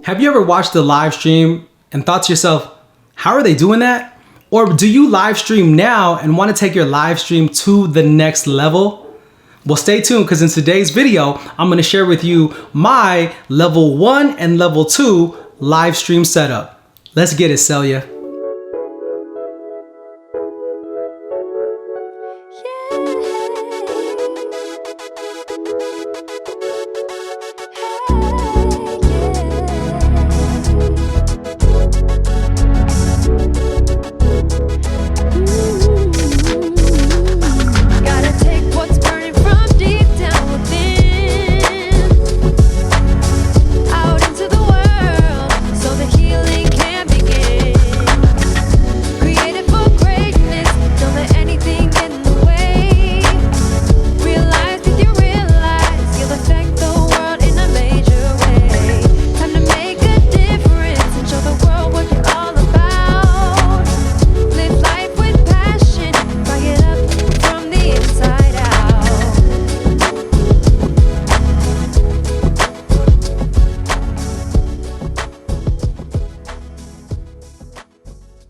Have you ever watched a live stream and thought to yourself, how are they doing that? Or do you live stream now and want to take your live stream to the next level? Well, stay tuned, because in today's video, I'm going to share with you my level 1 and level 2 live stream setup. Let's get it, Celia.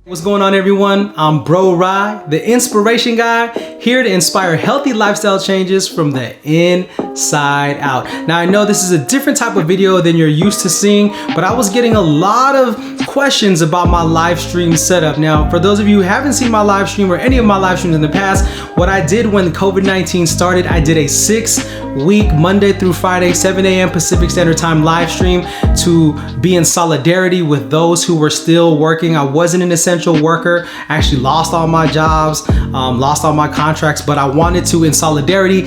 What's going on, everyone? I'm Bro Rye, the inspiration guy, here to inspire healthy lifestyle changes from the inside out. Now, I know this is a different type of video than you're used to seeing, but I was getting a lot of questions about my live stream setup. Now, for those of you who haven't seen my live stream or any of my live streams in the past, what I did when COVID-19 started, I did a 6-week Monday through Friday, 7 a.m. Pacific Standard Time live stream to be in solidarity with those who were still working. I wasn't an essential worker. I actually lost all my jobs, lost all my contracts, but I wanted to, in solidarity,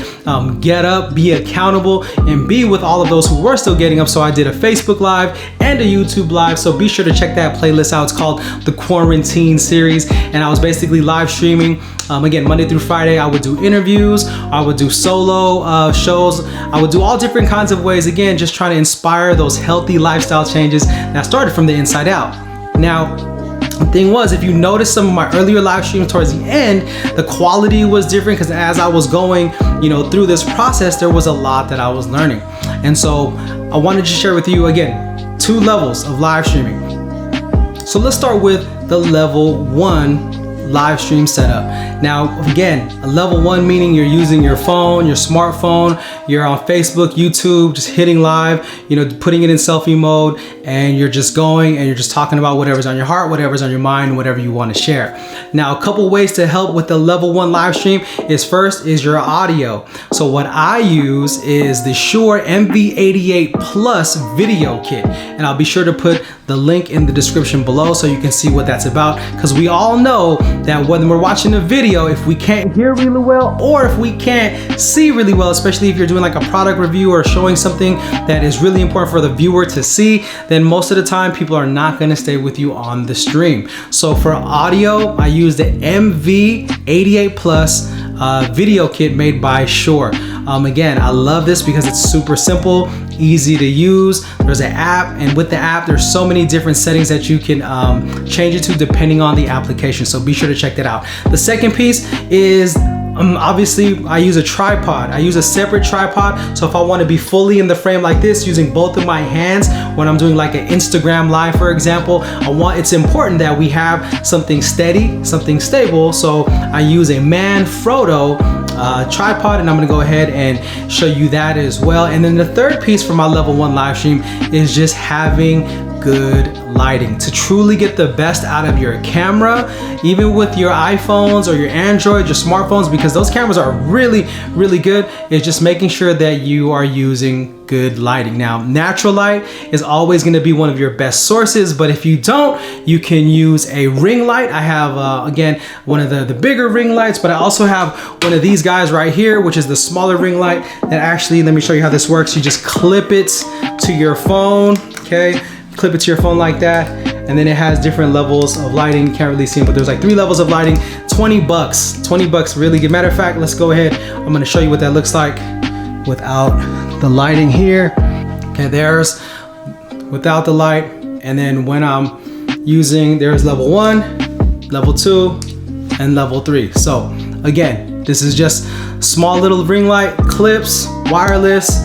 get up, be accountable, and be with all of those who were still getting up. So I did a Facebook Live and a YouTube Live. So be sure to check that playlist out. It's called the Quarantine Series. And I was basically live streaming, again, Monday through Friday. I would do interviews, I would do solo shows, I would do all different kinds of ways, again, just trying to inspire those healthy lifestyle changes that started from the inside out. Now, the thing was, if you notice some of my earlier live streams towards the end, the quality was different, because as I was going, through this process, there was a lot that I was learning. And so I wanted to share with you, again, 2 levels of live streaming. So let's start with the level 1 live stream setup. Now, again, a level 1 meaning you're using your phone, your smartphone, you're on Facebook, YouTube, just hitting live, putting it in selfie mode, and you're just going and you're just talking about whatever's on your heart, whatever's on your mind, whatever you want to share. Now, a couple ways to help with the level 1 live stream is, first is your audio. So what I use is the Shure MV88 Plus video kit, and I'll be sure to put the link in the description below so you can see what that's about, because we all know that when we're watching a video, if we can't hear really well, or if we can't see really well, especially if you're doing like a product review or showing something that is really important for the viewer to see, then most of the time people are not going to stay with you on the stream. So for audio, I use the MV88 Plus video kit made by Shure. Again, I love this because it's super simple, easy to use. There's an app, and with the app, there's so many different settings that you can change it to depending on the application. So be sure to check that out. The second piece is, obviously, I use a tripod. I use a separate tripod. So if I want to be fully in the frame like this, using both of my hands, when I'm doing like an Instagram live, for example, it's important that we have something steady, something stable. So I use a Manfrotto tripod, and I'm gonna go ahead and show you that as well. And then the third piece for my level 1 live stream is just having good lighting to truly get the best out of your camera, even with your iPhones or your Android, your smartphones, because those cameras are really, really good. It's just making sure that you are using good lighting. Now, natural light is always going to be one of your best sources, but if you don't, you can use a ring light. I have, again, one of the bigger ring lights, but I also have one of these guys right here, which is the smaller ring light that actually, let me show you how this works. You just clip it to your phone, okay? Clip it to your phone like that, and then it has different levels of lighting. You can't really see them, but there's like 3 levels of lighting. 20 bucks, really good. Matter of fact, let's go ahead. I'm gonna show you what that looks like without the lighting here. Okay, there's without the light, and then when I'm using, there's level 1, level 2, and level 3. So again, this is just small little ring light, clips, wireless,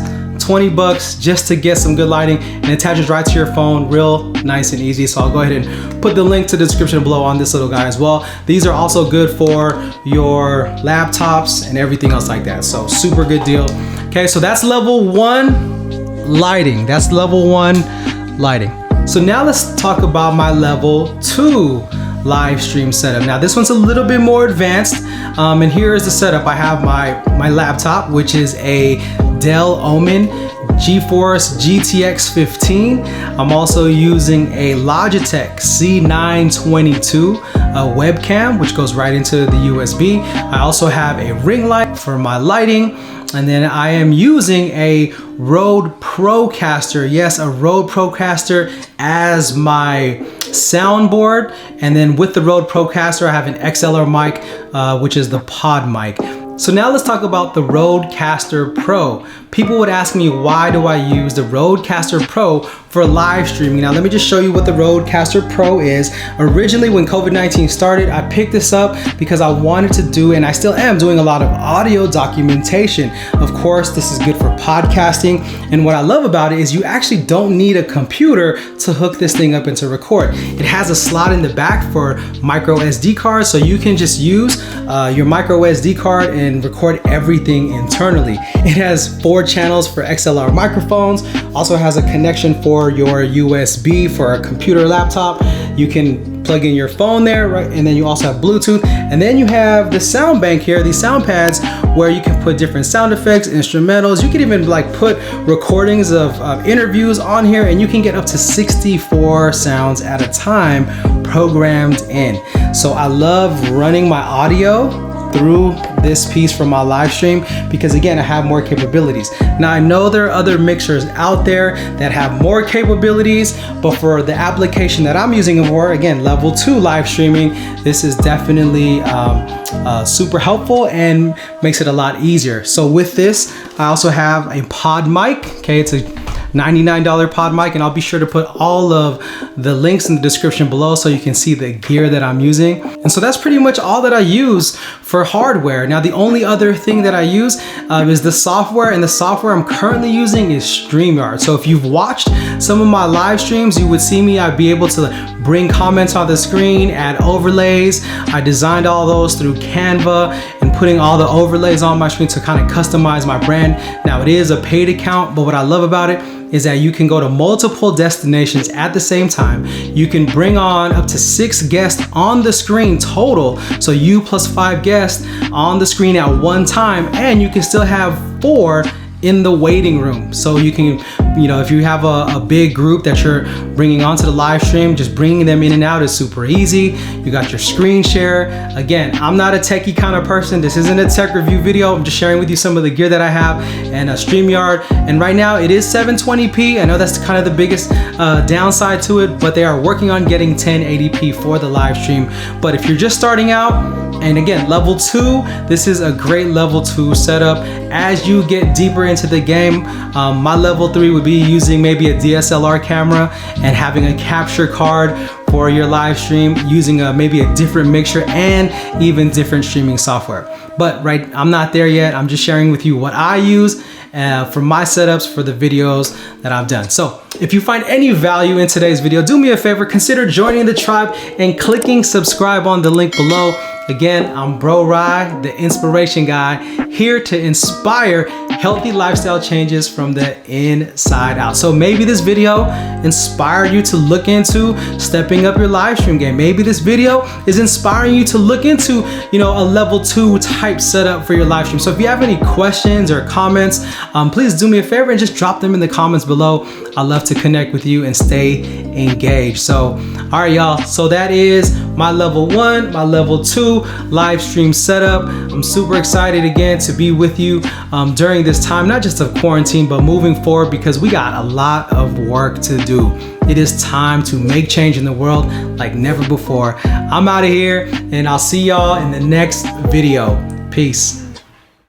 20 bucks just to get some good lighting, and attaches right to your phone, real nice and easy. So I'll go ahead and put the link to the description below on this little guy as well. These are also good for your laptops and everything else like that. So super good deal. Okay, so that's level 1 lighting. That's level 1 lighting. So now let's talk about my level 2 live stream setup. Now this one's a little bit more advanced, and here is the setup. I have my laptop, which is a Dell OMEN GeForce GTX 15. I'm also using a Logitech C922 webcam, which goes right into the USB. I also have a ring light for my lighting, and then I am using a Rodecaster, yes, a Rodecaster as my soundboard. And then with the Rodecaster, I have an XLR mic, which is the pod mic. So now let's talk about the Rodecaster Pro. People would ask me, why do I use the Rodecaster Pro for live streaming? Now let me just show you what the Rodecaster Pro is. Originally when COVID-19 started, I picked this up because I wanted to do, and I still am doing, a lot of audio documentation. Of course, this is good for podcasting. And what I love about it is you actually don't need a computer to hook this thing up and to record. It has a slot in the back for micro SD cards, so you can just use your micro SD card and record everything internally. It has 4 channels for XLR microphones, also has a connection for your USB for a computer laptop. You can plug in your phone there, right? And then you also have Bluetooth. And then you have the sound bank here, these sound pads, where you can put different sound effects, instrumentals. You can even like put recordings of interviews on here, and you can get up to 64 sounds at a time programmed in. So I love running my audio through this piece from my live stream because, again, I have more capabilities. Now I know there are other mixers out there that have more capabilities, but for the application that I'm using it for, again, level 2 live streaming, this is definitely super helpful and makes it a lot easier. So with this, I also have a pod mic. Okay, it's a $99 pod mic, and I'll be sure to put all of the links in the description below so you can see the gear that I'm using. And so that's pretty much all that I use for hardware. Now the only other thing that I use is the software, and the software I'm currently using is StreamYard. So if you've watched some of my live streams, you would see me, I'd be able to bring comments on the screen, add overlays. I designed all those through Canva and putting all the overlays on my screen to kind of customize my brand. Now it is a paid account, but what I love about it is that you can go to multiple destinations at the same time. You can bring on up to 6 guests on the screen total. So you plus 5 guests on the screen at one time, and you can still have 4 in the waiting room. So you can, if you have a big group that you're bringing onto the live stream, just bringing them in and out is super easy. You got your screen share. Again, I'm not a techie kind of person. This isn't a tech review video. I'm just sharing with you some of the gear that I have and a StreamYard. And right now it is 720p. I know that's kind of the biggest downside to it, but they are working on getting 1080p for the live stream. But if you're just starting out, and again, level 2, this is a great level 2 setup. As you get deeper into the game, my level 3 would be using maybe a DSLR camera and having a capture card for your live stream, using maybe a different mixer and even different streaming software. But I'm not there yet. I'm just sharing with you what I use for my setups for the videos that I've done. So if you find any value in today's video, do me a favor, consider joining the tribe and clicking subscribe on the link below. Again, I'm Bro Rye, the inspiration guy, here to inspire healthy lifestyle changes from the inside out. So maybe this video inspired you to look into stepping up your live stream game. Maybe this video is inspiring you to look into, a level 2 type setup for your live stream. So if you have any questions or comments, please do me a favor and just drop them in the comments below. I love to connect with you and stay engaged. So, all right, y'all. So that is my level 1, my level 2 live stream setup. I'm super excited again to be with you during this time, not just of quarantine, but moving forward, because we got a lot of work to do. It is time to make change in the world like never before. I'm out of here, and I'll see y'all in the next video. Peace.